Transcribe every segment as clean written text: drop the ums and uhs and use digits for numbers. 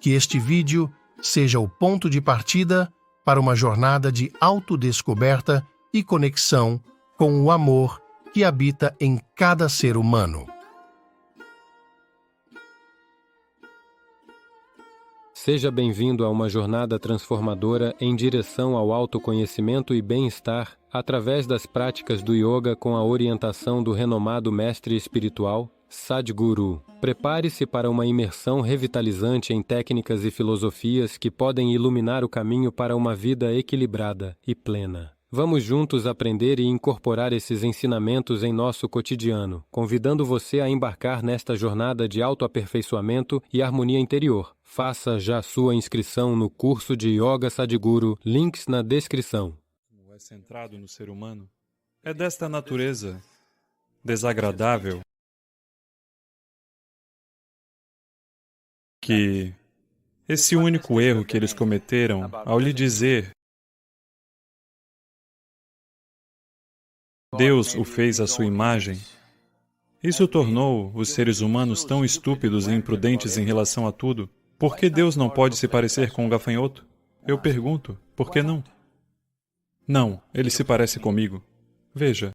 Que este vídeo seja o ponto de partida para uma jornada de autodescoberta e conexão com o amor que habita em cada ser humano. Seja bem-vindo a uma jornada transformadora em direção ao autoconhecimento e bem-estar através das práticas do yoga com a orientação do renomado mestre espiritual Sadhguru. Prepare-se para uma imersão revitalizante em técnicas e filosofias que podem iluminar o caminho para uma vida equilibrada e plena. Vamos juntos aprender e incorporar esses ensinamentos em nosso cotidiano, convidando você a embarcar nesta jornada de autoaperfeiçoamento e harmonia interior. Faça já sua inscrição no curso de Yoga Sadhguru, links na descrição. É centrado no ser humano. É desta natureza desagradável que esse único erro que eles cometeram ao lhe dizer Deus o fez à sua imagem, isso tornou os seres humanos tão estúpidos e imprudentes em relação a tudo. Por que Deus não pode se parecer com um gafanhoto? Eu pergunto, por que não? Não, ele se parece comigo. Veja.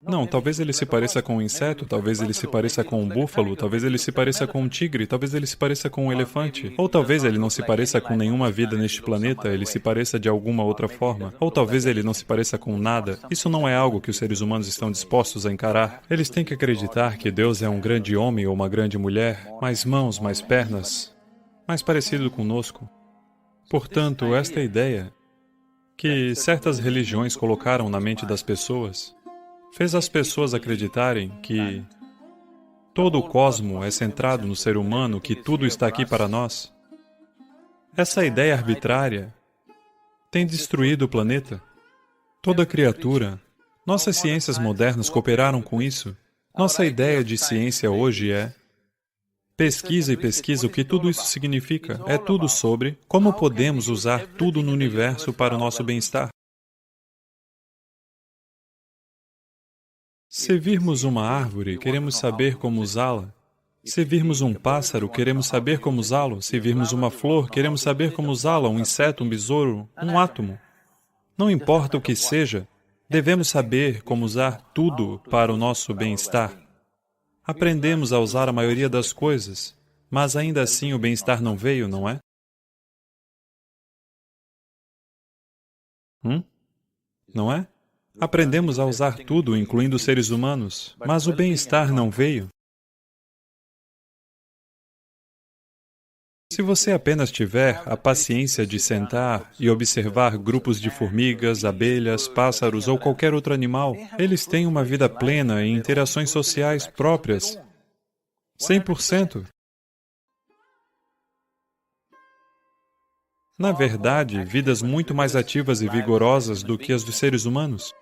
Não, talvez ele se pareça com um inseto, talvez ele se pareça com um búfalo, talvez ele se pareça com um tigre, talvez ele se pareça com um elefante. Ou talvez ele não se pareça com nenhuma vida neste planeta, ele se pareça de alguma outra forma. Ou talvez ele não se pareça com nada. Isso não é algo que os seres humanos estão dispostos a encarar. Eles têm que acreditar que Deus é um grande homem ou uma grande mulher, mais mãos, mais pernas, mais parecido conosco. Portanto, esta ideia que certas religiões colocaram na mente das pessoas fez as pessoas acreditarem que todo o cosmo é centrado no ser humano, que tudo está aqui para nós. Essa ideia arbitrária tem destruído o planeta. Toda criatura. Nossas ciências modernas cooperaram com isso. Nossa ideia de ciência hoje é pesquisa e pesquisa o que tudo isso significa. É tudo sobre como podemos usar tudo no universo para o nosso bem-estar. Se virmos uma árvore, queremos saber como usá-la. Se virmos um pássaro, queremos saber como usá-lo. Se virmos uma flor, queremos saber como usá-la, um inseto, um besouro, um átomo. Não importa o que seja, devemos saber como usar tudo para o nosso bem-estar. Aprendemos a usar a maioria das coisas, mas ainda assim o bem-estar não veio, não é? Não é? Aprendemos a usar tudo, incluindo os seres humanos, mas o bem-estar não veio. Se você apenas tiver a paciência de sentar e observar grupos de formigas, abelhas, pássaros ou qualquer outro animal, eles têm uma vida plena e interações sociais próprias. 100%. Na verdade, vidas muito mais ativas e vigorosas do que as dos seres humanos.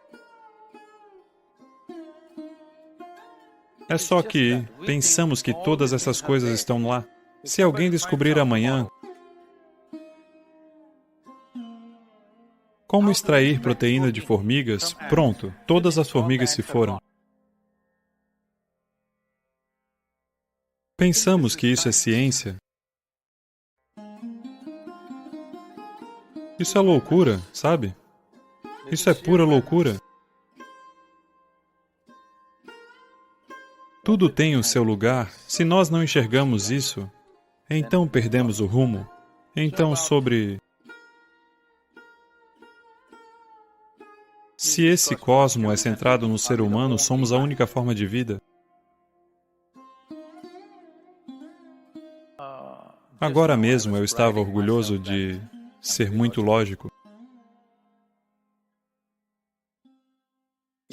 É só que pensamos que todas essas coisas estão lá. Se alguém descobrir amanhã como extrair proteína de formigas, pronto, todas as formigas se foram. Pensamos que isso é ciência. Isso é loucura, sabe? Isso é pura loucura. Tudo tem o seu lugar. Se nós não enxergamos isso, então perdemos o rumo. Então, sobre se esse cosmo é centrado no ser humano, somos a única forma de vida. Agora mesmo eu estava orgulhoso de ser muito lógico.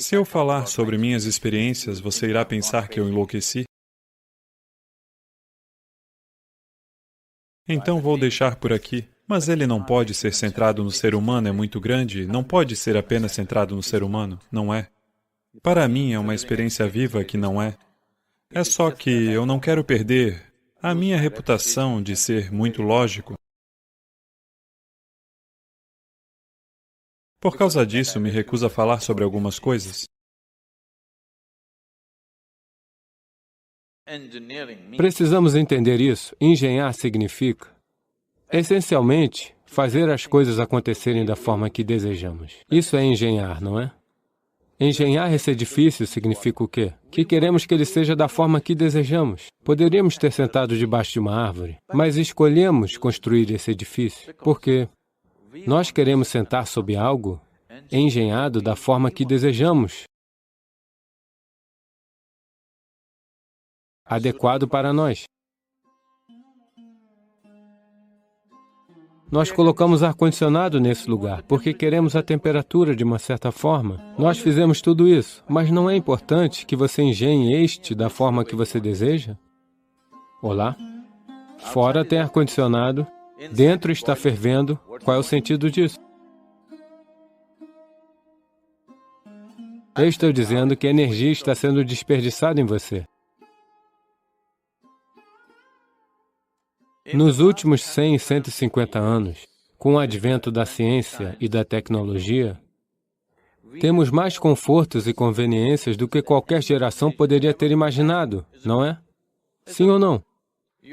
Se eu falar sobre minhas experiências, você irá pensar que eu enlouqueci? Então vou deixar por aqui. Mas ele não pode ser centrado no ser humano, é muito grande, não pode ser apenas centrado no ser humano, não é? Para mim é uma experiência viva que não é. É só que eu não quero perder a minha reputação de ser muito lógico. Por causa disso, me recuso a falar sobre algumas coisas. Precisamos entender isso. Engenhar significa, essencialmente, fazer as coisas acontecerem da forma que desejamos. Isso é engenhar, não é? Engenhar esse edifício significa o quê? Que queremos que ele seja da forma que desejamos. Poderíamos ter sentado debaixo de uma árvore, mas escolhemos construir esse edifício porque nós queremos sentar sob algo engenhado da forma que desejamos, adequado para nós. Nós colocamos ar-condicionado nesse lugar, porque queremos a temperatura de uma certa forma. Nós fizemos tudo isso, mas não é importante que você engenhe este da forma que você deseja? Olá? Fora tem ar-condicionado, dentro está fervendo. Qual é o sentido disso? Eu estou dizendo que a energia está sendo desperdiçada em você. Nos últimos 100, 150 anos, com o advento da ciência e da tecnologia, temos mais confortos e conveniências do que qualquer geração poderia ter imaginado, não é? Sim ou não?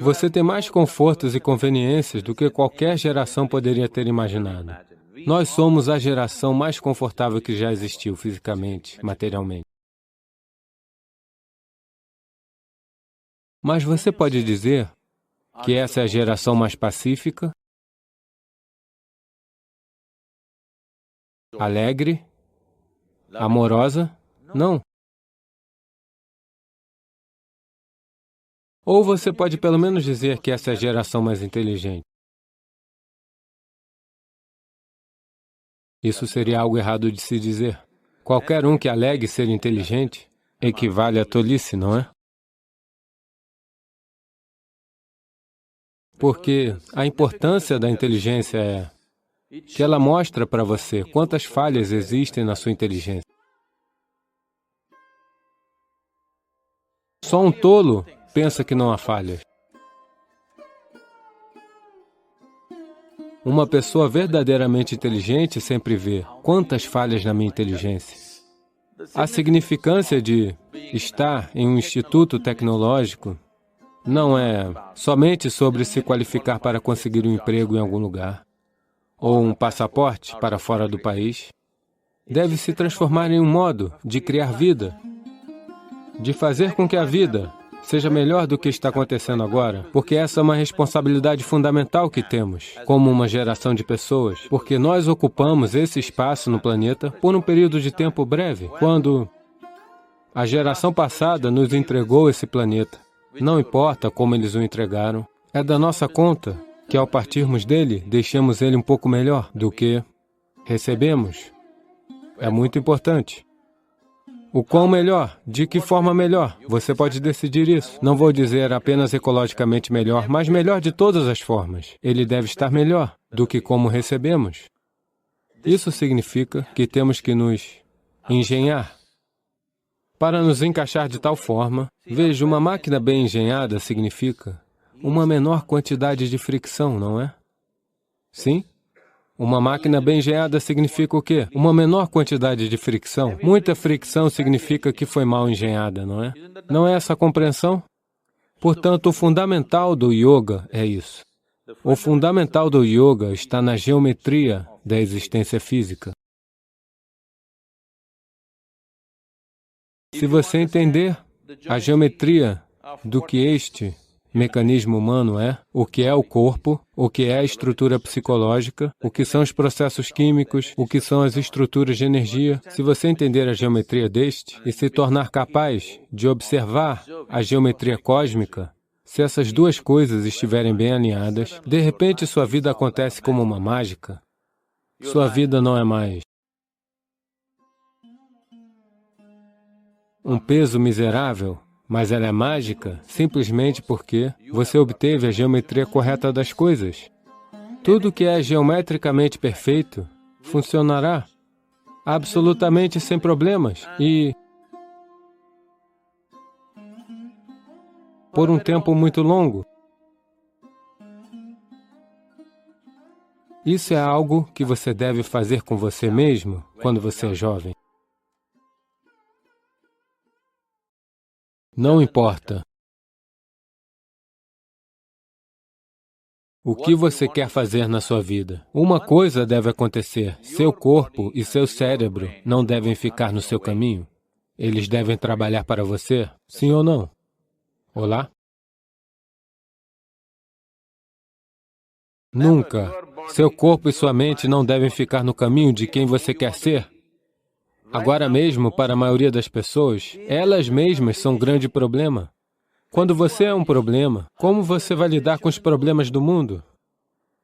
Você tem mais confortos e conveniências do que qualquer geração poderia ter imaginado. Nós somos a geração mais confortável que já existiu fisicamente, materialmente. Mas você pode dizer que essa é a geração mais pacífica, alegre, amorosa? Não. Ou você pode pelo menos dizer que essa é a geração mais inteligente. Isso seria algo errado de se dizer. Qualquer um que alegue ser inteligente equivale à tolice, não é? Porque a importância da inteligência é que ela mostra para você quantas falhas existem na sua inteligência. Só um tolo pensa que não há falhas. Uma pessoa verdadeiramente inteligente sempre vê quantas falhas na minha inteligência. A significância de estar em um instituto tecnológico não é somente sobre se qualificar para conseguir um emprego em algum lugar, ou um passaporte para fora do país. Deve se transformar em um modo de criar vida, de fazer com que a vida seja melhor do que está acontecendo agora, porque essa é uma responsabilidade fundamental que temos, como uma geração de pessoas, porque nós ocupamos esse espaço no planeta por um período de tempo breve, quando a geração passada nos entregou esse planeta. Não importa como eles o entregaram, é da nossa conta que ao partirmos dele, deixemos ele um pouco melhor do que recebemos. É muito importante. O quão melhor? De que forma melhor? Você pode decidir isso. Não vou dizer apenas ecologicamente melhor, mas melhor de todas as formas. Ele deve estar melhor do que como recebemos. Isso significa que temos que nos engenhar para nos encaixar de tal forma. Veja, uma máquina bem engenhada significa uma menor quantidade de fricção, não é? Sim? Uma máquina bem engenhada significa o quê? Uma menor quantidade de fricção. Muita fricção significa que foi mal engenhada, não é? Não é essa a compreensão? Portanto, o fundamental do yoga é isso. O fundamental do yoga está na geometria da existência física. Se você entender a geometria do que este mecanismo humano é, o que é o corpo, o que é a estrutura psicológica, o que são os processos químicos, o que são as estruturas de energia, se você entender a geometria deste e se tornar capaz de observar a geometria cósmica, se essas duas coisas estiverem bem alinhadas, de repente sua vida acontece como uma mágica. Sua vida não é mais um peso miserável, mas ela é mágica simplesmente porque você obteve a geometria correta das coisas. Tudo que é geometricamente perfeito funcionará absolutamente sem problemas e por um tempo muito longo. Isso é algo que você deve fazer com você mesmo quando você é jovem. Não importa O que você quer fazer na sua vida? Uma coisa deve acontecer. Seu corpo e seu cérebro não devem ficar no seu caminho. Eles devem trabalhar para você? Sim ou não? Olá? Nunca. Seu corpo e sua mente não devem ficar no caminho de quem você quer ser. Agora mesmo, para a maioria das pessoas, elas mesmas são um grande problema. Quando você é um problema, como você vai lidar com os problemas do mundo?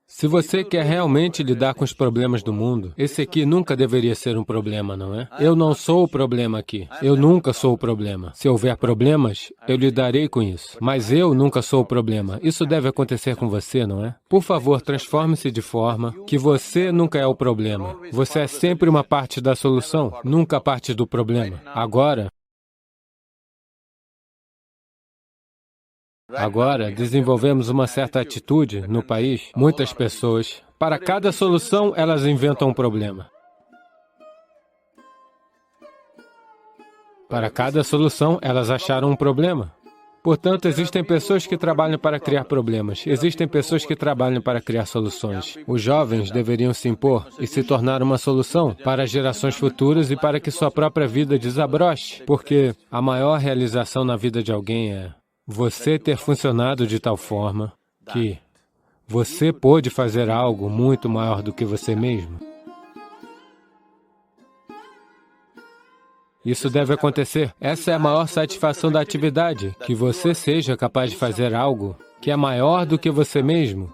Se você quer realmente lidar com os problemas do mundo, esse aqui nunca deveria ser um problema, não é? Eu não sou o problema aqui. Eu nunca sou o problema. Se houver problemas, eu lidarei com isso. Mas eu nunca sou o problema. Isso deve acontecer com você, não é? Por favor, transforme-se de forma que você nunca é o problema. Você é sempre uma parte da solução, nunca parte do problema. Agora, desenvolvemos uma certa atitude no país. Muitas pessoas, para cada solução, elas inventam um problema. Para cada solução, elas acharam um problema. Portanto, existem pessoas que trabalham para criar problemas. Existem pessoas que trabalham para criar soluções. Os jovens deveriam se impor e se tornar uma solução para as gerações futuras e para que sua própria vida desabroche. Porque a maior realização na vida de alguém é você ter funcionado de tal forma que você pôde fazer algo muito maior do que você mesmo. Isso deve acontecer. Essa é a maior satisfação da atividade, que você seja capaz de fazer algo que é maior do que você mesmo.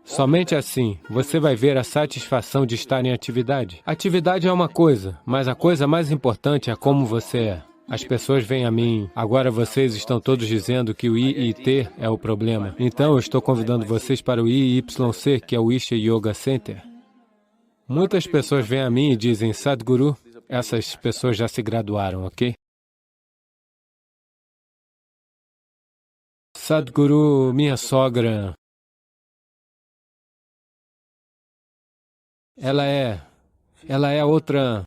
Somente assim, você vai ver a satisfação de estar em atividade. Atividade é uma coisa, mas a coisa mais importante é como você é. As pessoas vêm a mim, agora vocês estão todos dizendo que o IIT é o problema. Então eu estou convidando vocês para o IYC, que é o Isha Yoga Center. Muitas pessoas vêm a mim e dizem, Sadhguru, essas pessoas já se graduaram, ok? Sadhguru, minha sogra, ela é outra...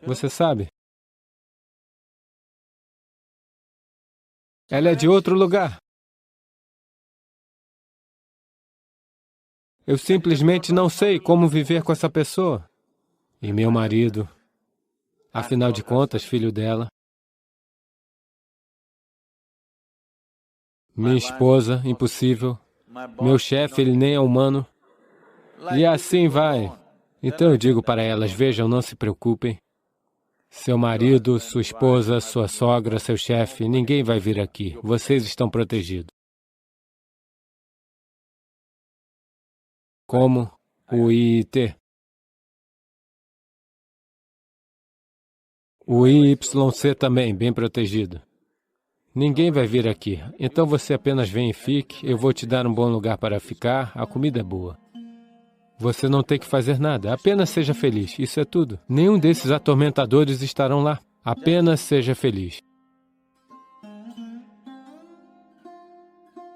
Você sabe? Ela é de outro lugar. Eu simplesmente não sei como viver com essa pessoa. E meu marido, afinal de contas, filho dela. Minha esposa, impossível. Meu chefe, ele nem é humano. E assim vai. Então eu digo para elas, vejam, não se preocupem. Seu marido, sua esposa, sua sogra, seu chefe, ninguém vai vir aqui. Vocês estão protegidos. Como o IIT. O IYC também, bem protegido. Ninguém vai vir aqui. Então você apenas vem e fique, eu vou te dar um bom lugar para ficar, a comida é boa. Você não tem que fazer nada, apenas seja feliz, isso é tudo. Nenhum desses atormentadores estarão lá, apenas seja feliz.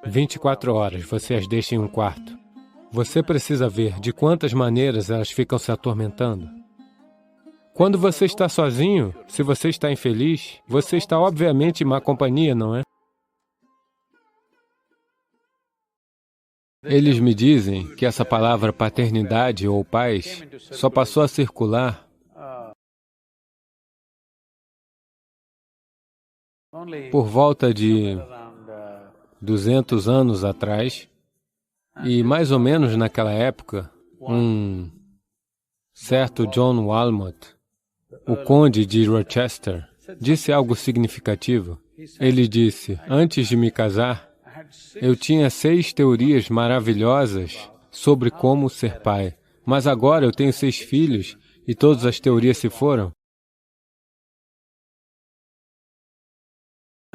24 horas, você as deixa em um quarto. Você precisa ver de quantas maneiras elas ficam se atormentando. Quando você está sozinho, se você está infeliz, você está obviamente em má companhia, não é? Eles me dizem que essa palavra paternidade ou pais só passou a circular por volta de 200 anos atrás, e mais ou menos naquela época, um certo John Walmot, o conde de Rochester, disse algo significativo. Ele disse, antes de me casar, eu tinha 6 teorias maravilhosas sobre como ser pai, mas agora eu tenho 6 filhos e todas as teorias se foram.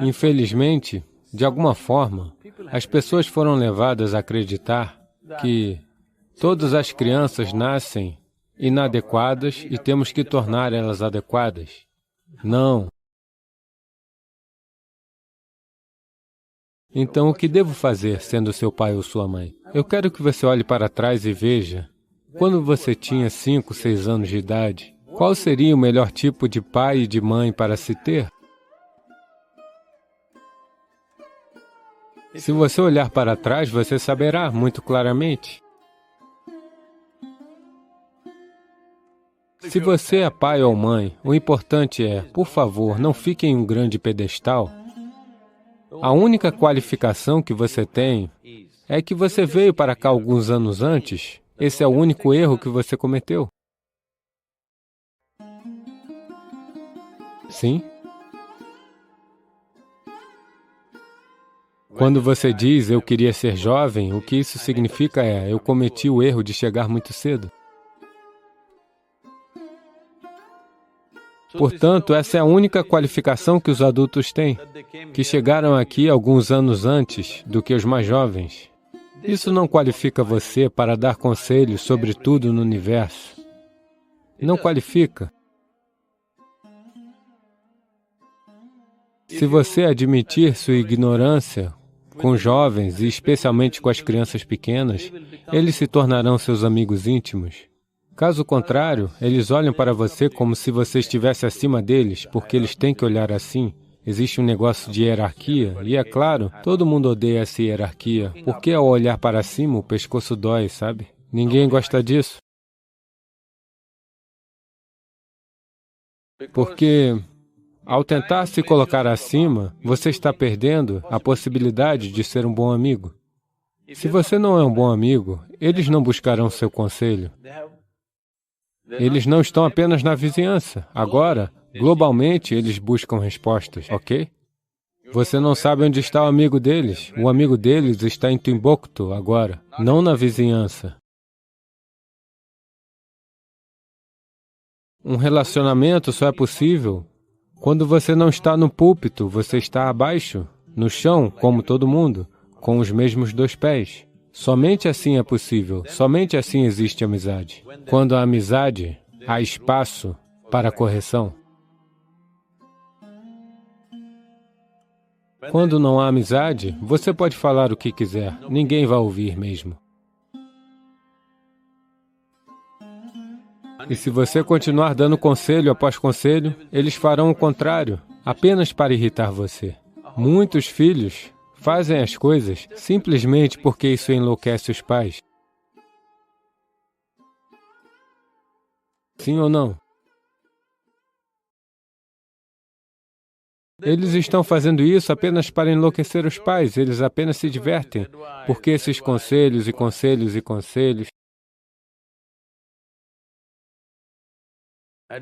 Infelizmente, de alguma forma, as pessoas foram levadas a acreditar que todas as crianças nascem inadequadas e temos que tornar elas adequadas. Não. Então, o que devo fazer, sendo seu pai ou sua mãe? Eu quero que você olhe para trás e veja, quando você tinha 5, 6 anos de idade, qual seria o melhor tipo de pai e de mãe para se ter? Se você olhar para trás, você saberá muito claramente. Se você é pai ou mãe, o importante é, por favor, não fique em um grande pedestal. A única qualificação que você tem é que você veio para cá alguns anos antes. Esse é o único erro que você cometeu. Sim? Quando você diz, eu queria ser jovem, o que isso significa é, eu cometi o erro de chegar muito cedo. Portanto, essa é a única qualificação que os adultos têm, que chegaram aqui alguns anos antes do que os mais jovens. Isso não qualifica você para dar conselhos sobre tudo no universo. Não qualifica. Se você admitir sua ignorância com jovens e especialmente com as crianças pequenas, eles se tornarão seus amigos íntimos. Caso contrário, eles olham para você como se você estivesse acima deles, porque eles têm que olhar assim. Existe um negócio de hierarquia, e é claro, todo mundo odeia essa hierarquia, porque ao olhar para cima, o pescoço dói, sabe? Ninguém gosta disso. Porque, ao tentar se colocar acima, você está perdendo a possibilidade de ser um bom amigo. Se você não é um bom amigo, eles não buscarão seu conselho. Eles não estão apenas na vizinhança. Agora, globalmente, eles buscam respostas, ok? Você não sabe onde está o amigo deles. O amigo deles está em Timbuktu agora, não na vizinhança. Um relacionamento só é possível quando você não está no púlpito, você está abaixo, no chão, como todo mundo, com os mesmos 2 pés. Somente assim é possível, somente assim existe amizade. Quando há amizade, há espaço para correção. Quando não há amizade, você pode falar o que quiser, ninguém vai ouvir mesmo. E se você continuar dando conselho após conselho, eles farão o contrário, apenas para irritar você. Muitos filhos fazem as coisas simplesmente porque isso enlouquece os pais. Sim ou não? Eles estão fazendo isso apenas para enlouquecer os pais, eles apenas se divertem, porque esses conselhos e conselhos e conselhos.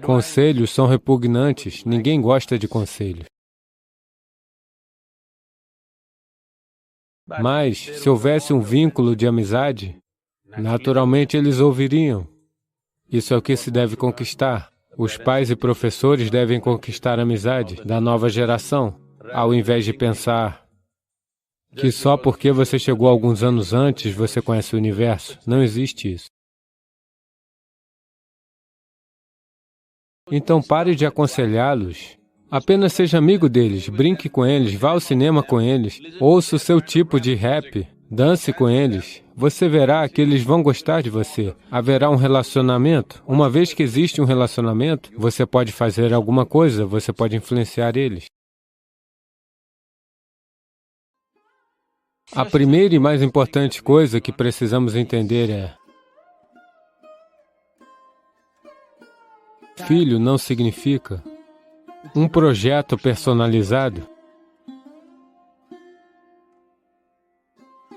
Conselhos são repugnantes, ninguém gosta de conselhos. Mas, se houvesse um vínculo de amizade, naturalmente eles ouviriam. Isso é o que se deve conquistar. Os pais e professores devem conquistar a amizade da nova geração, ao invés de pensar que só porque você chegou alguns anos antes você conhece o universo. Não existe isso. Então pare de aconselhá-los. Apenas seja amigo deles, brinque com eles, vá ao cinema com eles, ouça o seu tipo de rap, dance com eles. Você verá que eles vão gostar de você. Haverá um relacionamento. Uma vez que existe um relacionamento, você pode fazer alguma coisa, você pode influenciar eles. A primeira e mais importante coisa que precisamos entender é: filho não significa um projeto personalizado.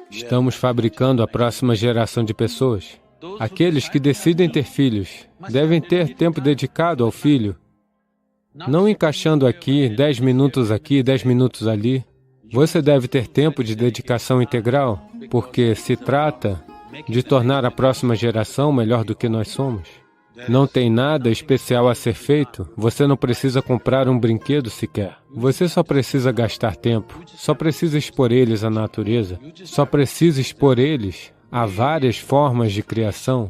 Estamos fabricando a próxima geração de pessoas. Aqueles que decidem ter filhos devem ter tempo dedicado ao filho, não encaixando aqui, 10 minutos aqui, 10 minutos ali. Você deve ter tempo de dedicação integral, porque se trata de tornar a próxima geração melhor do que nós somos. Não tem nada especial a ser feito, você não precisa comprar um brinquedo sequer. Você só precisa gastar tempo, só precisa expor eles à natureza, só precisa expor eles a várias formas de criação.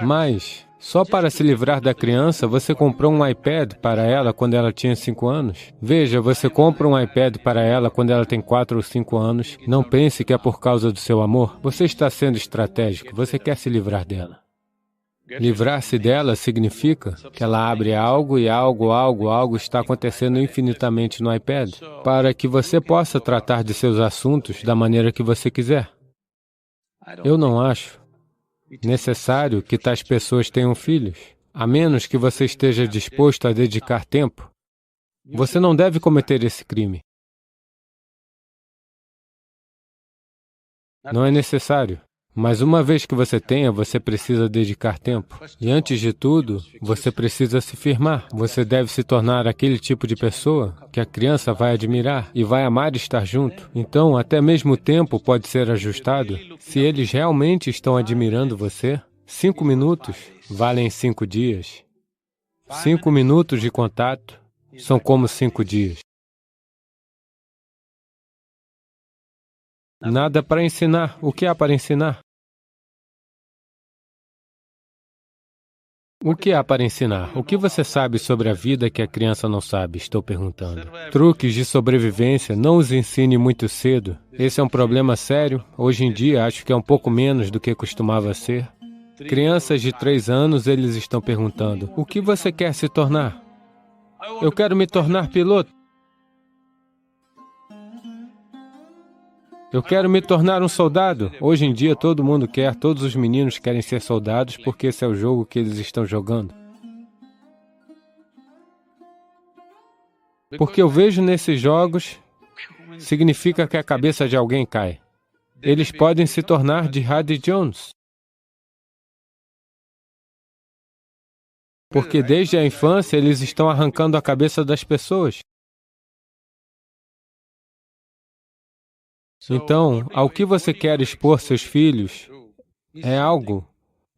Mas, só para se livrar da criança, você comprou um iPad para ela quando ela tinha 5 anos? Veja, você compra um iPad para ela quando ela tem 4 ou 5 anos. Não pense que é por causa do seu amor. Você está sendo estratégico, você quer se livrar dela. Livrar-se dela significa que ela abre algo e algo está acontecendo infinitamente no iPad, para que você possa tratar de seus assuntos da maneira que você quiser. Eu não acho necessário que tais pessoas tenham filhos, a menos que você esteja disposto a dedicar tempo. Você não deve cometer esse crime. Não é necessário. Mas uma vez que você tenha, você precisa dedicar tempo. E antes de tudo, você precisa se firmar. Você deve se tornar aquele tipo de pessoa que a criança vai admirar e vai amar estar junto. Então, até mesmo o tempo pode ser ajustado. Se eles realmente estão admirando você, 5 minutos valem 5 dias. 5 minutos de contato são como 5 dias. Nada para ensinar. O que há para ensinar? O que há para ensinar? O que você sabe sobre a vida que a criança não sabe? Estou perguntando. Truques de sobrevivência, não os ensine muito cedo. Esse é um problema sério. Hoje em dia, acho que é um pouco menos do que costumava ser. Crianças de 3 anos, eles estão perguntando, o que você quer se tornar? Eu quero me tornar piloto. Eu quero me tornar um soldado. Hoje em dia todo mundo quer, todos os meninos querem ser soldados porque esse é o jogo que eles estão jogando. Porque eu vejo nesses jogos, significa que a cabeça de alguém cai. Eles podem se tornar Jihad Jones. Porque desde a infância eles estão arrancando a cabeça das pessoas. Então, ao que você quer expor seus filhos é algo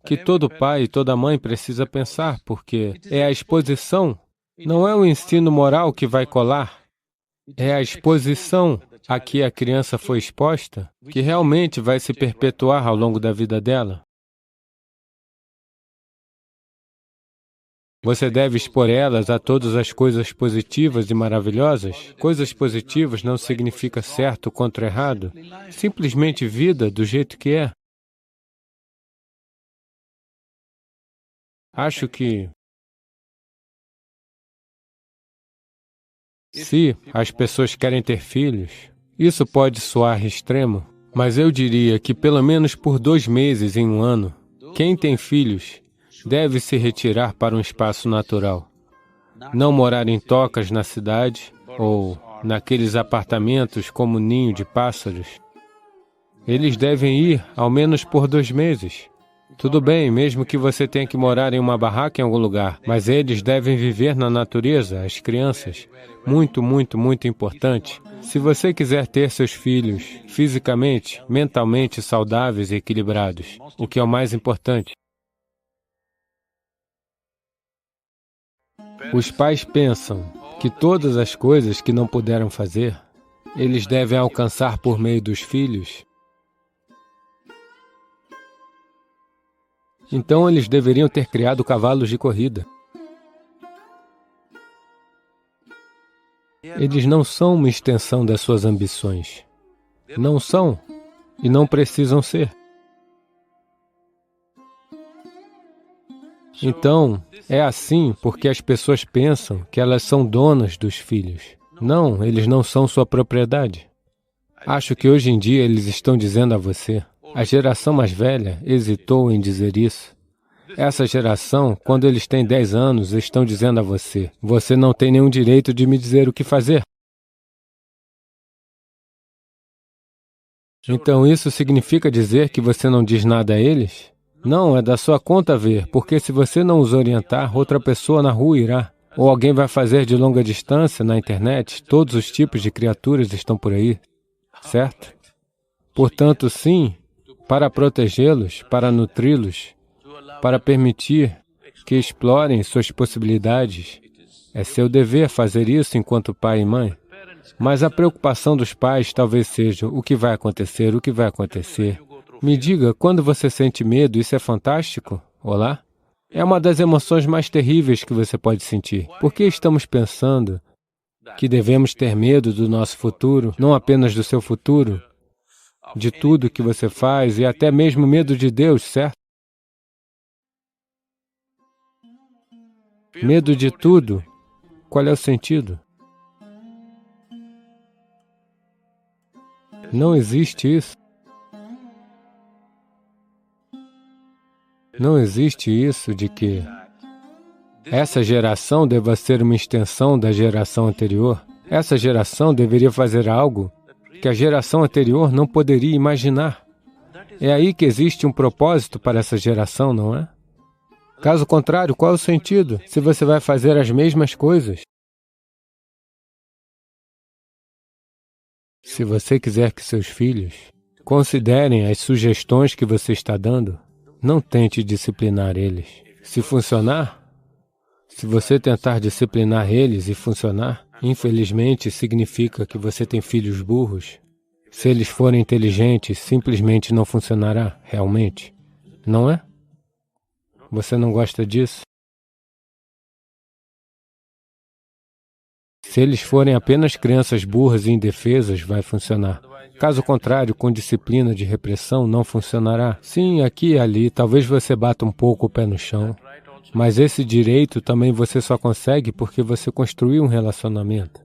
que todo pai e toda mãe precisa pensar, porque é a exposição, não é o ensino moral que vai colar, é a exposição a que a criança foi exposta que realmente vai se perpetuar ao longo da vida dela. Você deve expor elas a todas as coisas positivas e maravilhosas. Coisas positivas não significa certo contra errado, simplesmente vida do jeito que é. Acho que se as pessoas querem ter filhos, isso pode soar extremo, mas eu diria que pelo menos por 2 meses em um ano, quem tem filhos deve se retirar para um espaço natural. Não morar em tocas na cidade ou naqueles apartamentos como ninho de pássaros. Eles devem ir ao menos por 2 meses. Tudo bem, mesmo que você tenha que morar em uma barraca em algum lugar, mas eles devem viver na natureza, as crianças. Muito, muito, muito importante. Se você quiser ter seus filhos fisicamente, mentalmente saudáveis e equilibrados, o que é o mais importante. Os pais pensam que todas as coisas que não puderam fazer, eles devem alcançar por meio dos filhos. Então eles deveriam ter criado cavalos de corrida. Eles não são uma extensão das suas ambições. Não são e não precisam ser. Então, é assim porque as pessoas pensam que elas são donas dos filhos. Não, eles não são sua propriedade. Acho que hoje em dia eles estão dizendo a você. A geração mais velha hesitou em dizer isso. Essa geração, quando eles têm 10 anos, estão dizendo a você, você não tem nenhum direito de me dizer o que fazer. Então isso significa dizer que você não diz nada a eles? Não, é da sua conta ver, porque se você não os orientar, outra pessoa na rua irá. Ou alguém vai fazer de longa distância na internet, todos os tipos de criaturas estão por aí, certo? Portanto, sim, para protegê-los, para nutri-los, para permitir que explorem suas possibilidades. É seu dever fazer isso enquanto pai e mãe. Mas a preocupação dos pais talvez seja o que vai acontecer, o que vai acontecer. Me diga, quando você sente medo, isso é fantástico? Olá? É uma das emoções mais terríveis que você pode sentir. Por que estamos pensando que devemos ter medo do nosso futuro, não apenas do seu futuro, de tudo que você faz e até mesmo medo de Deus, certo? Medo de tudo. Qual é o sentido? Não existe isso. Não existe isso de que essa geração deva ser uma extensão da geração anterior. Essa geração deveria fazer algo que a geração anterior não poderia imaginar. É aí que existe um propósito para essa geração, não é? Caso contrário, qual é o sentido se você vai fazer as mesmas coisas? Se você quiser que seus filhos considerem as sugestões que você está dando, não tente disciplinar eles. Se funcionar, se você tentar disciplinar eles e funcionar, infelizmente significa que você tem filhos burros. Se eles forem inteligentes, simplesmente não funcionará, realmente. Não é? Você não gosta disso? Se eles forem apenas crianças burras e indefesas, vai funcionar. Caso contrário, com disciplina de repressão, não funcionará. Sim, aqui e ali, talvez você bata um pouco o pé no chão, mas esse direito também você só consegue porque você construiu um relacionamento.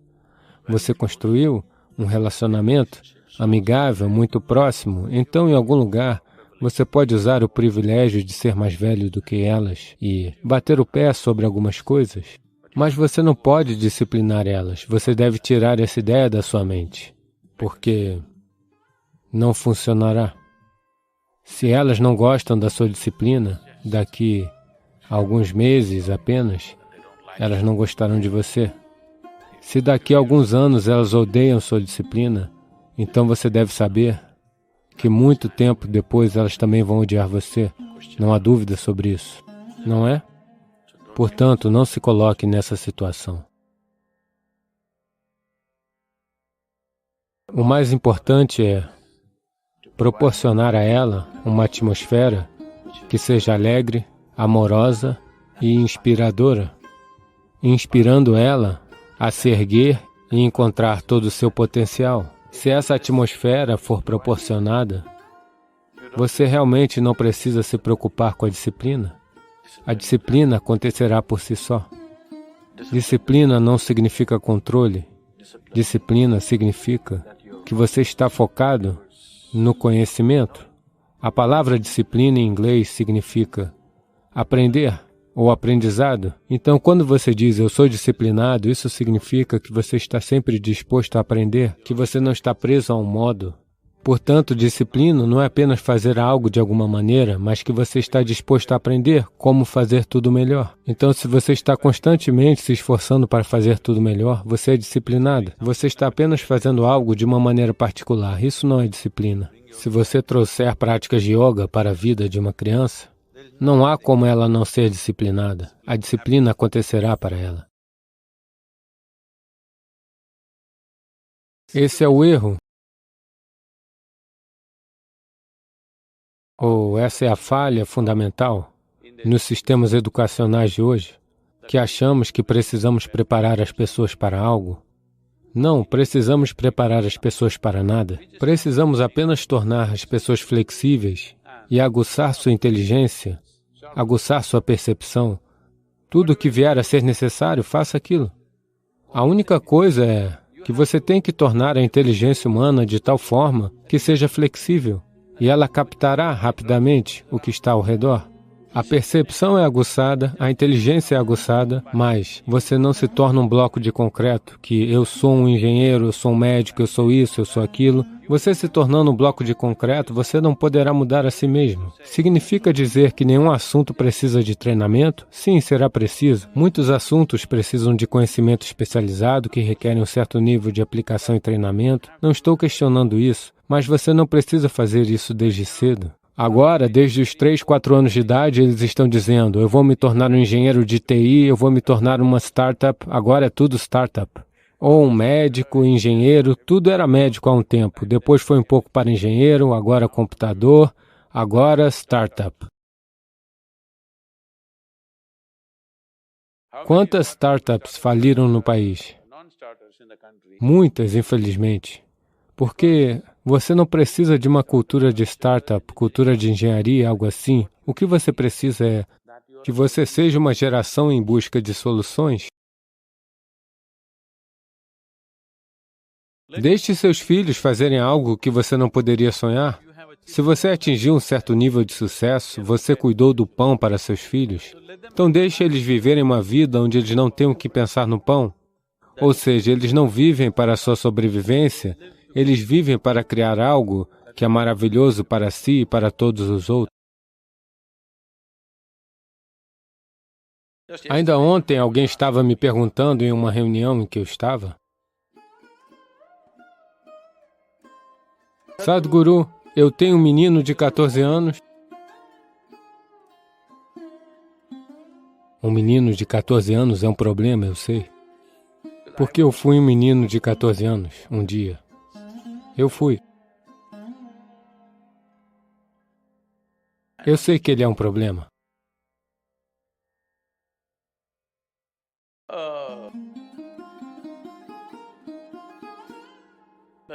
Você construiu um relacionamento amigável, muito próximo, então em algum lugar você pode usar o privilégio de ser mais velho do que elas e bater o pé sobre algumas coisas. Mas você não pode disciplinar elas. Você deve tirar essa ideia da sua mente, porque não funcionará. Se elas não gostam da sua disciplina, daqui a alguns meses apenas, elas não gostarão de você. Se daqui a alguns anos elas odeiam sua disciplina, então você deve saber que muito tempo depois elas também vão odiar você. Não há dúvida sobre isso, não é? Portanto, não se coloque nessa situação. O mais importante é proporcionar a ela uma atmosfera que seja alegre, amorosa e inspiradora, inspirando ela a se erguer e encontrar todo o seu potencial. Se essa atmosfera for proporcionada, você realmente não precisa se preocupar com a disciplina. A disciplina acontecerá por si só. Disciplina não significa controle. Disciplina significa que você está focado no conhecimento. A palavra disciplina em inglês significa aprender ou aprendizado. Então, quando você diz eu sou disciplinado, isso significa que você está sempre disposto a aprender, que você não está preso a um modo. Portanto, disciplina não é apenas fazer algo de alguma maneira, mas que você está disposto a aprender como fazer tudo melhor. Então, se você está constantemente se esforçando para fazer tudo melhor, você é disciplinado. Você está apenas fazendo algo de uma maneira particular. Isso não é disciplina. Se você trouxer práticas de yoga para a vida de uma criança, não há como ela não ser disciplinada. A disciplina acontecerá para ela. Esse é o erro. Ou essa é a falha fundamental nos sistemas educacionais de hoje, que achamos que precisamos preparar as pessoas para algo. Não precisamos preparar as pessoas para nada. Precisamos apenas tornar as pessoas flexíveis e aguçar sua inteligência, aguçar sua percepção. Tudo o que vier a ser necessário, faça aquilo. A única coisa é que você tem que tornar a inteligência humana de tal forma que seja flexível. E ela captará rapidamente o que está ao redor. A percepção é aguçada, a inteligência é aguçada, mas você não se torna um bloco de concreto, que eu sou um engenheiro, eu sou um médico, eu sou isso, eu sou aquilo. Você se tornando um bloco de concreto, você não poderá mudar a si mesmo. Significa dizer que nenhum assunto precisa de treinamento? Sim, será preciso. Muitos assuntos precisam de conhecimento especializado que requerem um certo nível de aplicação e treinamento. Não estou questionando isso. Mas você não precisa fazer isso desde cedo. Agora, desde os 3, 4 anos de idade, eles estão dizendo, eu vou me tornar um engenheiro de TI, eu vou me tornar uma startup, agora é tudo startup. Ou um médico, engenheiro, tudo era médico há um tempo, depois foi um pouco para engenheiro, agora computador, agora startup. Quantas startups faliram no país? Muitas, infelizmente. Porque você não precisa de uma cultura de startup, cultura de engenharia, algo assim. O que você precisa é Que você seja uma geração em busca de soluções. Deixe seus filhos fazerem algo que você não poderia sonhar. Se você atingiu um certo nível de sucesso, você cuidou do pão para seus filhos. Então deixe eles viverem uma vida onde eles não tenham que pensar no pão. Ou seja, eles não vivem para a sua sobrevivência, eles vivem para criar algo que é maravilhoso para si e para todos os outros. Ainda ontem alguém estava me perguntando em uma reunião em que eu estava: Sadhguru, eu tenho um menino de 14 anos. Um menino de 14 anos é um problema, eu sei. Porque eu fui um menino de 14 anos, um dia. Eu fui. Eu sei que ele é um problema.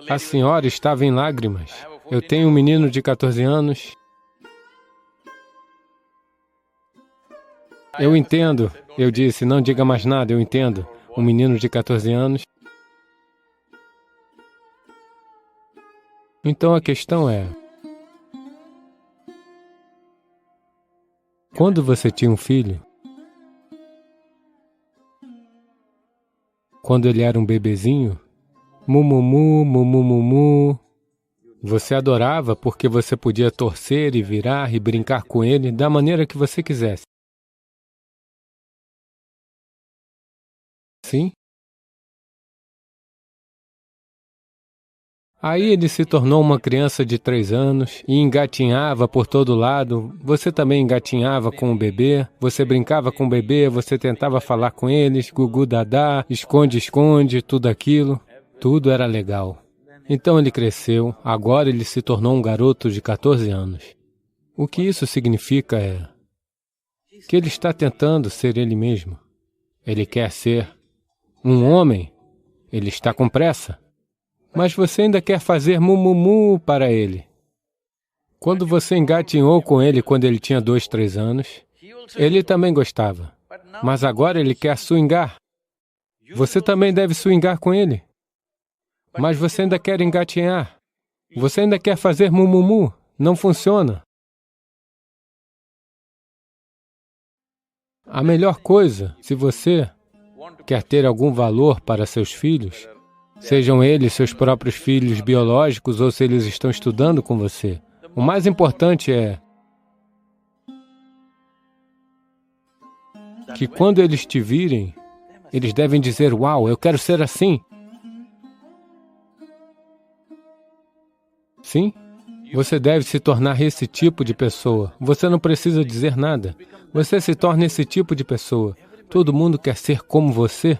A senhora estava em lágrimas. Eu tenho um menino de 14 anos. Eu entendo. Eu disse, não diga mais nada, eu entendo. Um menino de 14 anos. Então a questão é: quando você tinha um filho, quando ele era um bebezinho, mumumu, mumumumu, você adorava porque você podia torcer e virar e brincar com ele da maneira que você quisesse. Sim? Aí ele se tornou uma criança de 3 anos e engatinhava por todo lado. Você também engatinhava com o bebê, você brincava com o bebê, você tentava falar com eles, gugu dadá, esconde-esconde, tudo aquilo. Tudo era legal. Então ele cresceu, agora ele se tornou um garoto de 14 anos. O que isso significa é que ele está tentando ser ele mesmo. Ele quer ser um homem, ele está com pressa. Mas você ainda quer fazer mumumu para ele. Quando você engatinhou com ele quando ele tinha 2, 3 anos, ele também gostava. Mas agora ele quer swingar. Você também deve swingar com ele. Mas você ainda quer engatinhar. Você ainda quer fazer mumumu. Não funciona. A melhor coisa, se você quer ter algum valor para seus filhos, sejam eles seus próprios filhos biológicos ou se eles estão estudando com você, o mais importante é que quando eles te virem, eles devem dizer, uau, eu quero ser assim. Sim? Você deve se tornar esse tipo de pessoa. Você não precisa dizer nada. Você se torna esse tipo de pessoa. Todo mundo quer ser como você.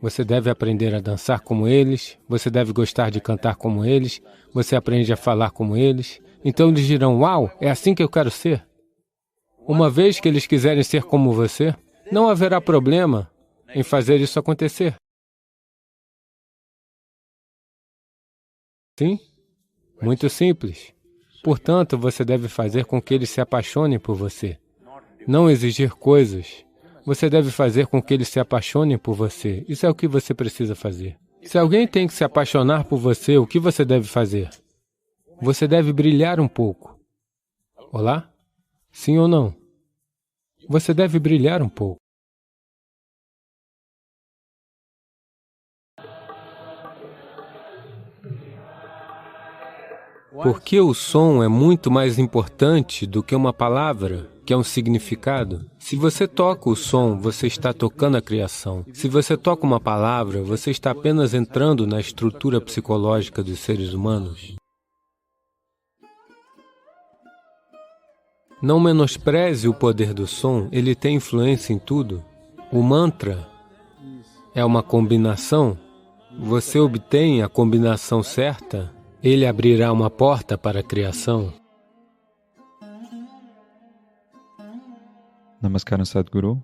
Você deve aprender a dançar como eles, você deve gostar de cantar como eles, você aprende a falar como eles. Então eles dirão, uau, é assim que eu quero ser. Uma vez que eles quiserem ser como você, não haverá problema em fazer isso acontecer. Sim? Muito simples. Portanto, você deve fazer com que eles se apaixonem por você. Não exigir coisas. Você deve fazer com que eles se apaixonem por você. Isso é o que você precisa fazer. Se alguém tem que se apaixonar por você, o que você deve fazer? Você deve brilhar um pouco. Olá? Sim ou não? Você deve brilhar um pouco. Porque o som é muito mais importante do que uma palavra, que é um significado. Se você toca o som, você está tocando a criação. Se você toca uma palavra, você está apenas entrando na estrutura psicológica dos seres humanos. Não menospreze o poder do som, ele tem influência em tudo. O mantra é uma combinação. Você obtém a combinação certa, ele abrirá uma porta para a criação. Namaskaram, Sadhguru.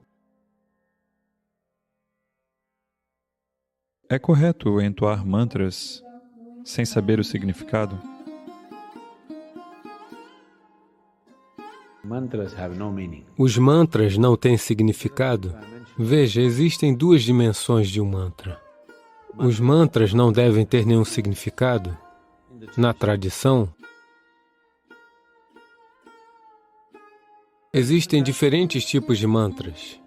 É correto entoar mantras sem saber o significado? Os mantras não têm significado? Veja, existem duas dimensões de um mantra. Os mantras não devem ter nenhum significado. Na tradição, existem diferentes tipos de mantras.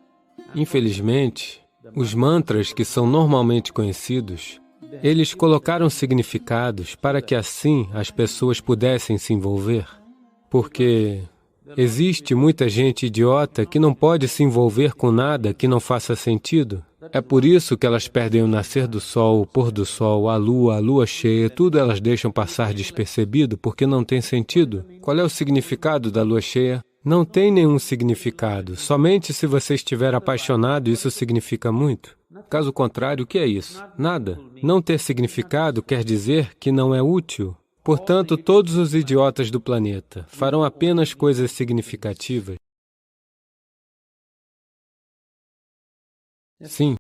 Infelizmente, os mantras que são normalmente conhecidos, eles colocaram significados para que assim as pessoas pudessem se envolver. Porque existe muita gente idiota que não pode se envolver com nada que não faça sentido. É por isso que elas perdem o nascer do sol, o pôr do sol, a lua cheia, tudo elas deixam passar despercebido porque não tem sentido. Qual é o significado da lua cheia? Não tem nenhum significado. Somente se você estiver apaixonado, isso significa muito. Caso contrário, o que é isso? Nada. Não ter significado quer dizer que não é útil. Portanto, todos os idiotas do planeta farão apenas coisas significativas. Sim.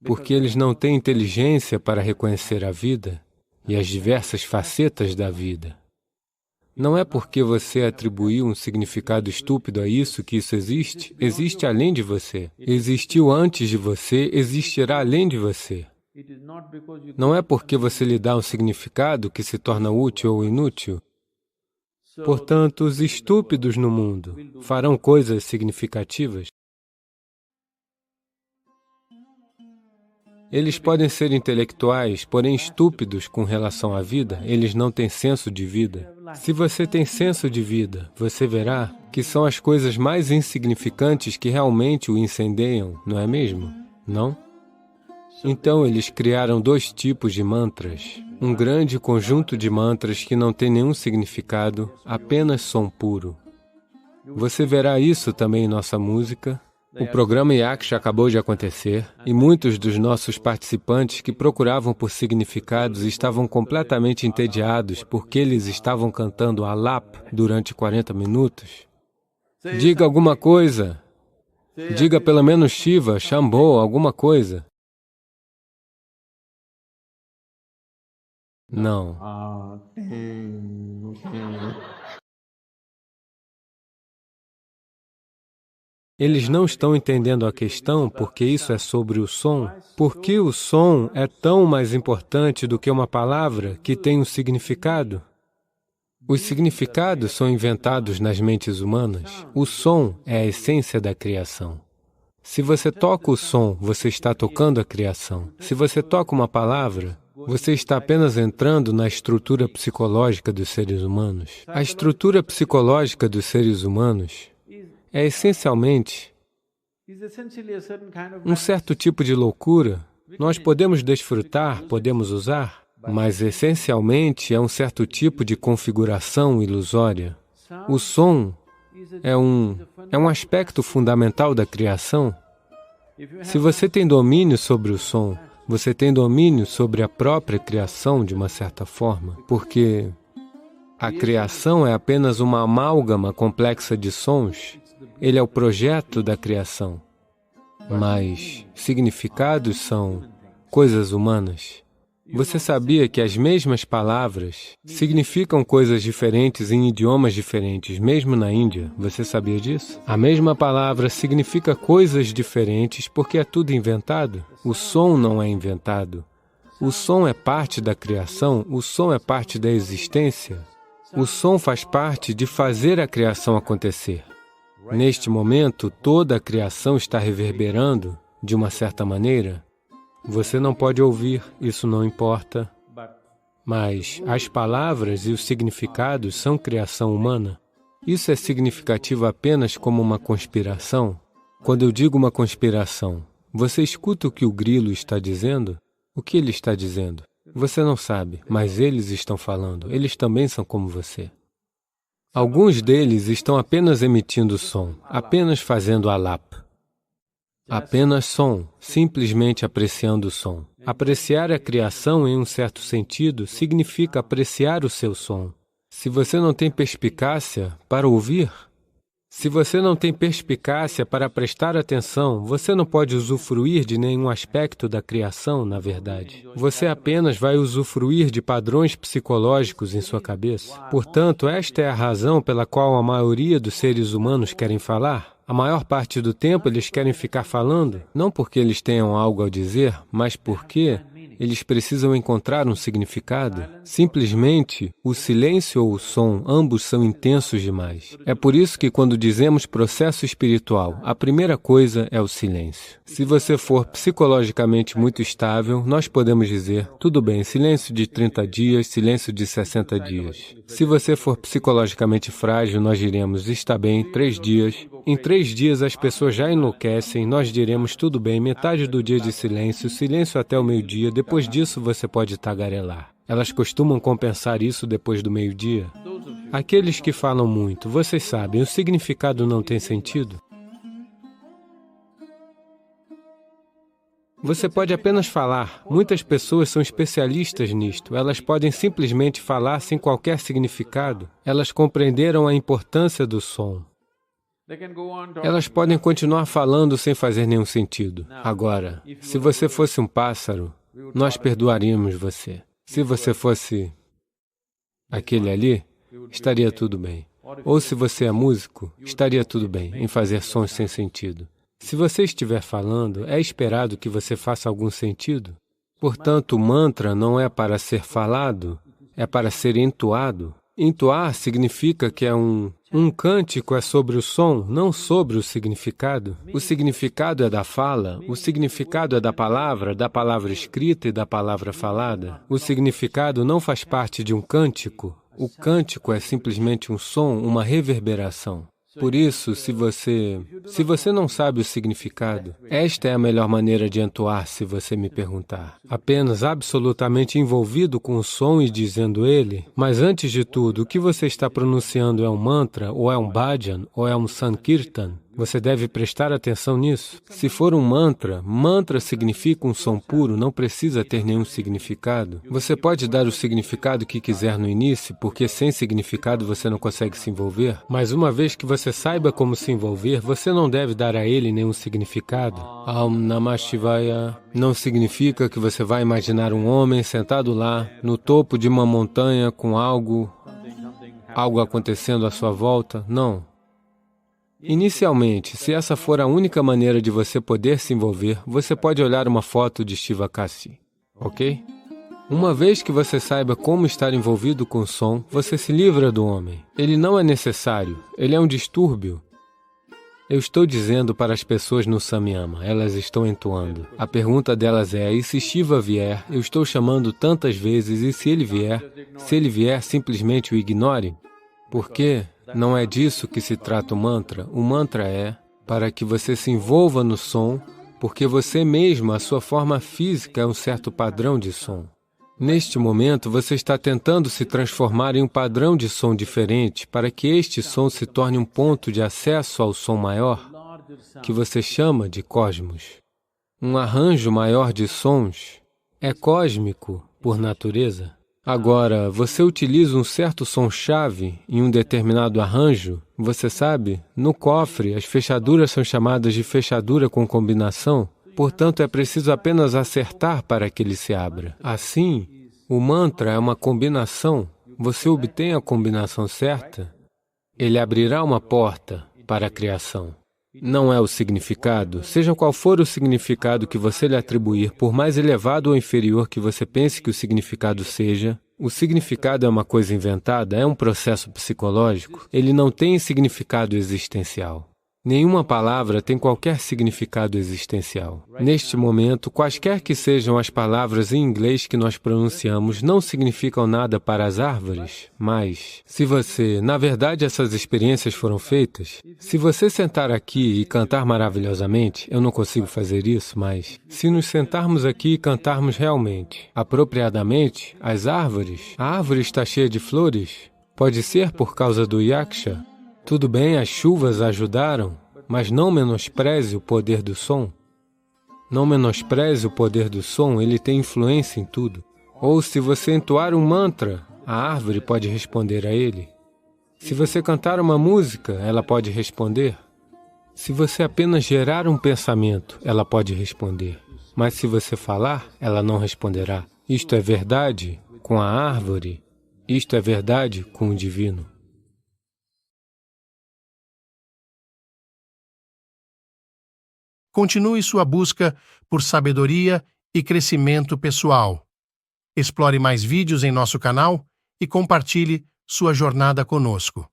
Porque eles não têm inteligência para reconhecer a vida e as diversas facetas da vida. Não é porque você atribuiu um significado estúpido a isso que isso existe. Existe além de você. Existiu antes de você, existirá além de você. Não é porque você lhe dá um significado que se torna útil ou inútil. Portanto, os estúpidos no mundo farão coisas significativas. Eles podem ser intelectuais, porém estúpidos com relação à vida, eles não têm senso de vida. Se você tem senso de vida, você verá que são as coisas mais insignificantes que realmente o incendeiam, não é mesmo? Não? Então, eles criaram dois tipos de mantras. Um grande conjunto de mantras que não tem nenhum significado, apenas som puro. Você verá isso também em nossa música. O programa Yaksha acabou de acontecer e muitos dos nossos participantes que procuravam por significados estavam completamente entediados porque eles estavam cantando alap durante 40 minutos. Diga alguma coisa. Diga pelo menos Shiva, Shambho, alguma coisa. Não. Eles não estão entendendo a questão porque isso é sobre o som. Por que o som é tão mais importante do que uma palavra que tem um significado? Os significados são inventados nas mentes humanas. O som é a essência da criação. Se você toca o som, você está tocando a criação. Se você toca uma palavra, você está apenas entrando na estrutura psicológica dos seres humanos. A estrutura psicológica dos seres humanos é essencialmente um certo tipo de loucura. Nós podemos desfrutar, podemos usar, mas essencialmente é um certo tipo de configuração ilusória. O som é um aspecto fundamental da criação. Se você tem domínio sobre o som, você tem domínio sobre a própria criação de uma certa forma, porque a criação é apenas uma amálgama complexa de sons. Ele é o projeto da criação, mas significados são coisas humanas. Você sabia que as mesmas palavras significam coisas diferentes em idiomas diferentes, mesmo na Índia? Você sabia disso? A mesma palavra significa coisas diferentes porque é tudo inventado. O som não é inventado. O som é parte da criação, o som é parte da existência. O som faz parte de fazer a criação acontecer. Neste momento, toda a criação está reverberando, de uma certa maneira. Você não pode ouvir, isso não importa. Mas as palavras e os significados são criação humana. Isso é significativo apenas como uma conspiração? Quando eu digo uma conspiração, você escuta o que o grilo está dizendo? O que ele está dizendo? Você não sabe, mas eles estão falando. Eles também são como você. Alguns deles estão apenas emitindo som, apenas fazendo alap. Apenas som, simplesmente apreciando o som. Apreciar a criação, em um certo sentido, significa apreciar o seu som. Se você não tem perspicácia para ouvir, Se você não tem perspicácia para prestar atenção, você não pode usufruir de nenhum aspecto da criação, na verdade. Você apenas vai usufruir de padrões psicológicos em sua cabeça. Portanto, esta é a razão pela qual a maioria dos seres humanos querem falar. A maior parte do tempo eles querem ficar falando, não porque eles tenham algo a dizer, mas porque eles precisam encontrar um significado. Simplesmente, o silêncio ou o som, ambos são intensos demais. É por isso que quando dizemos processo espiritual, a primeira coisa é o silêncio. Se você for psicologicamente muito estável, nós podemos dizer, tudo bem, silêncio de 30 dias, silêncio de 60 dias. Se você for psicologicamente frágil, nós diremos, está bem, 3 dias. Em 3 dias as pessoas já enlouquecem, nós diremos, tudo bem, metade do dia de silêncio, silêncio até o meio-dia, depois disso você pode tagarelar. Elas costumam compensar isso depois do meio-dia. Aqueles que falam muito, vocês sabem, o significado não tem sentido? Você pode apenas falar. Muitas pessoas são especialistas nisto. Elas podem simplesmente falar sem qualquer significado. Elas compreenderam a importância do som. Elas podem continuar falando sem fazer nenhum sentido. Agora, se você fosse um pássaro, nós perdoaríamos você. Se você fosse aquele ali, estaria tudo bem. Ou se você é músico, estaria tudo bem em fazer sons sem sentido. Se você estiver falando, é esperado que você faça algum sentido. Portanto, o mantra não é para ser falado, é para ser entoado. Entoar significa que é um cântico é sobre o som, não sobre o significado. O significado é da fala, o significado é da palavra escrita e da palavra falada. O significado não faz parte de um cântico. O cântico é simplesmente um som, uma reverberação. Por isso, se você não sabe o significado, esta é a melhor maneira de entoar, se você me perguntar. Apenas absolutamente envolvido com o som e dizendo ele, mas antes de tudo, o que você está pronunciando é um mantra, ou é um bhajan, ou é um sankirtan? Você deve prestar atenção nisso. Se for um mantra, mantra significa um som puro, não precisa ter nenhum significado. Você pode dar o significado que quiser no início, porque sem significado você não consegue se envolver. Mas uma vez que você saiba como se envolver, você não deve dar a ele nenhum significado. Om Namah Shivaya não significa que você vai imaginar um homem sentado lá, no topo de uma montanha com algo acontecendo à sua volta. Não. Inicialmente, se essa for a única maneira de você poder se envolver, você pode olhar uma foto de Shivakasi, ok? Uma vez que você saiba como estar envolvido com o som, você se livra do homem. Ele não é necessário, ele é um distúrbio. Eu estou dizendo para as pessoas no Samyama, elas estão entoando. A pergunta delas é, e se Shiva vier, eu estou chamando tantas vezes, e se ele vier, simplesmente o ignore? Por quê? Não é disso que se trata o mantra. O mantra é para que você se envolva no som, porque você mesmo, a sua forma física é um certo padrão de som. Neste momento, você está tentando se transformar em um padrão de som diferente para que este som se torne um ponto de acesso ao som maior, que você chama de cosmos. Um arranjo maior de sons é cósmico por natureza. Agora, você utiliza um certo som-chave em um determinado arranjo, você sabe, no cofre, as fechaduras são chamadas de fechadura com combinação, portanto, é preciso apenas acertar para que ele se abra. Assim, o mantra é uma combinação. Você obtém a combinação certa, ele abrirá uma porta para a criação. Não é o significado, seja qual for o significado que você lhe atribuir, por mais elevado ou inferior que você pense que o significado seja, o significado é uma coisa inventada, é um processo psicológico, ele não tem significado existencial. Nenhuma palavra tem qualquer significado existencial. Neste momento, quaisquer que sejam as palavras em inglês que nós pronunciamos, não significam nada para as árvores, mas se você, na verdade, essas experiências foram feitas, se você sentar aqui e cantar maravilhosamente, eu não consigo fazer isso, mas se nos sentarmos aqui e cantarmos realmente, apropriadamente, a árvore está cheia de flores, pode ser por causa do yaksha. Tudo bem, as chuvas ajudaram, mas não menospreze o poder do som. Não menospreze o poder do som, ele tem influência em tudo. Ou se você entoar um mantra, a árvore pode responder a ele. Se você cantar uma música, ela pode responder. Se você apenas gerar um pensamento, ela pode responder. Mas se você falar, ela não responderá. Isto é verdade com a árvore. Isto é verdade com o divino. Continue sua busca por sabedoria e crescimento pessoal. Explore mais vídeos em nosso canal e compartilhe sua jornada conosco.